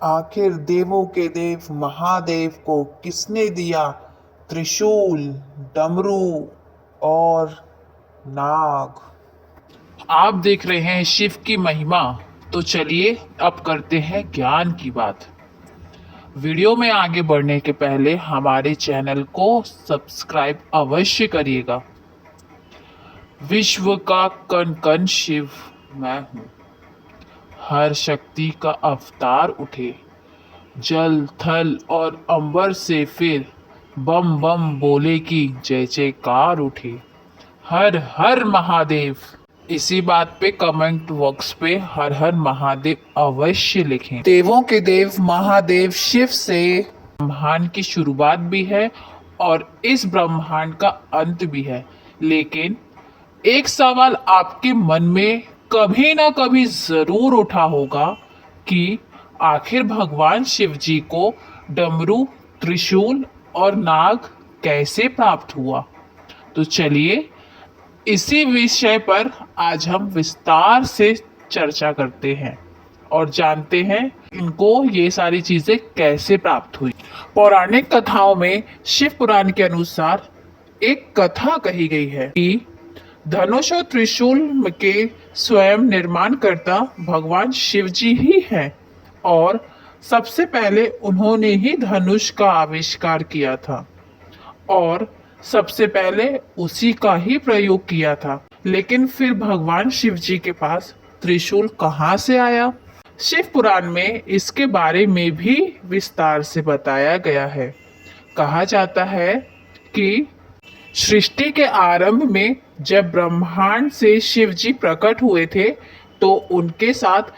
आखिर देवों के देव महादेव को किसने दिया त्रिशूल, डमरू और नाग? आप देख रहे हैं शिव की महिमा। तो चलिए अब करते हैं ज्ञान की बात। वीडियो में आगे बढ़ने के पहले हमारे चैनल को सब्सक्राइब अवश्य करिएगा। विश्व का कण कण शिव मैं हूँ, हर शक्ति का अवतार उठे, जल थल और अंबर से फिर बम बम बोले की जय जयकार उठे, हर हर महादेव। इसी बात पे कमेंट बॉक्स पे हर हर महादेव अवश्य लिखें। देवों के देव महादेव शिव से ब्रह्मांड की शुरुआत भी है और इस ब्रह्मांड का अंत भी है। लेकिन एक सवाल आपके मन में कभी ना कभी जरूर उठा होगा कि आखिर भगवान शिव जी को डमरू, त्रिशूल और नाग कैसे प्राप्त हुआ। तो चलिए इसी विषय पर आज हम विस्तार से चर्चा करते हैं और जानते हैं इनको ये सारी चीजें कैसे प्राप्त हुई। पौराणिक कथाओं में शिव पुराण के अनुसार एक कथा कही गई है कि धनुष और त्रिशूल के स्वयं निर्माण करता भगवान शिव जी ही हैं और सबसे पहले उन्होंने ही धनुष का आविष्कार किया था और सबसे पहले उसी का ही प्रयोग किया था। लेकिन फिर भगवान शिव जी के पास त्रिशूल कहाँ से आया? शिव पुराण में इसके बारे में भी विस्तार से बताया गया है। कहा जाता है कि सृष्टि के आरंभ में जब ब्रह्मांड से शिव जी प्रकट हुए थे तो उनके साथ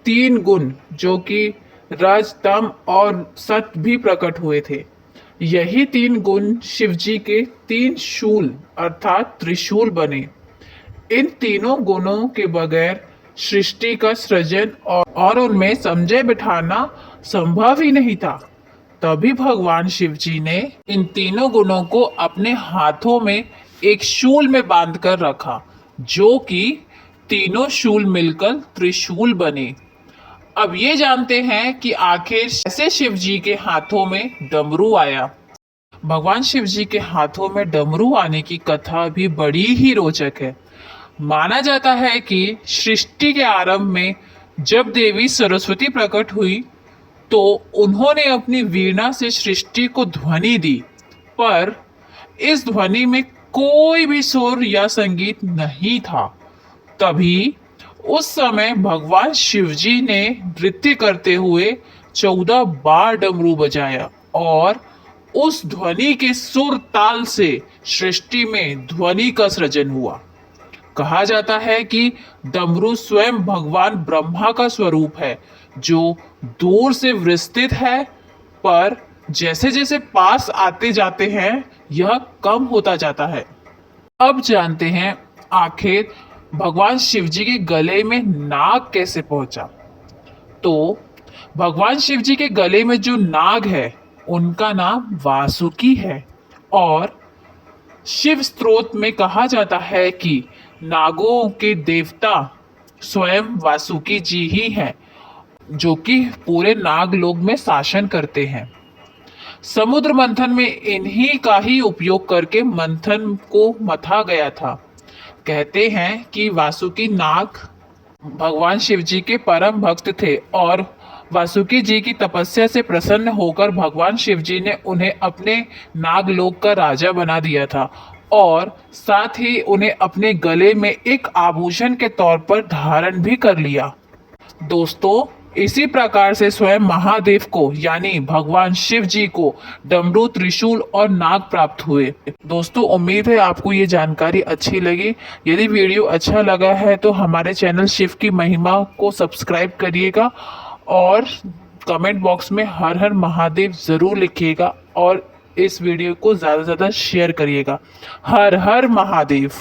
3 गुण जो कि रज, तम और सत भी प्रकट हुए थे। यही 3 गुण शिव जी के 3 शूल अर्थात त्रिशूल बने। इन तीनों गुणों के बगैर सृष्टि का सृजन और उनमें समझे बिठाना संभव ही नहीं था। तभी भगवान शिव जी ने इन तीनों गुणों को अपने हाथों में एक शूल में बांध कर रखा, जो कि तीनों शूल मिलकर त्रिशूल बने। अब ये जानते हैं कि आखिर कैसे शिव जी के हाथों में डमरू आया। भगवान शिव जी के हाथों में डमरू आने की कथा भी बड़ी ही रोचक है। माना जाता है कि सृष्टि के आरंभ में जब देवी सरस्वती प्रकट हुई तो उन्होंने अपनी वीणा से सृष्टि को ध्वनि दी, पर इस ध्वनि में कोई भी सुर या संगीत नहीं था। तभी उस समय भगवान शिव जी ने नृत्य करते हुए 14 बार डमरू बजाया और उस ध्वनि के सुर ताल से सृष्टि में ध्वनि का सृजन हुआ। कहा जाता है कि डमरू स्वयं भगवान ब्रह्मा का स्वरूप है, जो दूर से विस्तृत है, पर जैसे जैसे पास आते जाते हैं यह कम होता जाता है। अब जानते हैं आखिर भगवान शिव जी के गले में नाग कैसे पहुंचा। तो भगवान शिव जी के गले में जो नाग है उनका नाम वासुकी है और शिव स्तोत्र में कहा जाता है कि नागों के देवता स्वयं वासुकी जी ही हैं, जो कि पूरे नागलोक में शासन करते हैं। समुद्र मंथन में इन्हीं का ही उपयोग करके मंथन को मथा गया था। कहते हैं कि वासुकी नाग भगवान शिव जी के परम भक्त थे और वासुकी जी की तपस्या से प्रसन्न होकर भगवान शिव जी ने उन्हें अपने नागलोक का राजा बना दिया था और साथ ही उन्हें अपने गले में एक आभूषण के तौर पर धारण भी कर लिया। दोस्तों, इसी प्रकार से स्वयं महादेव को यानी भगवान शिव जी को डमरू, त्रिशूल और नाग प्राप्त हुए। दोस्तों, उम्मीद है आपको ये जानकारी अच्छी लगी। यदि वीडियो अच्छा लगा है तो हमारे चैनल शिव की महिमा को सब्सक्राइब करिएगा और कमेंट बॉक्स में हर हर महादेव ज़रूर लिखिएगा और इस वीडियो को ज़्यादा से ज़्यादा शेयर करिएगा। हर हर महादेव।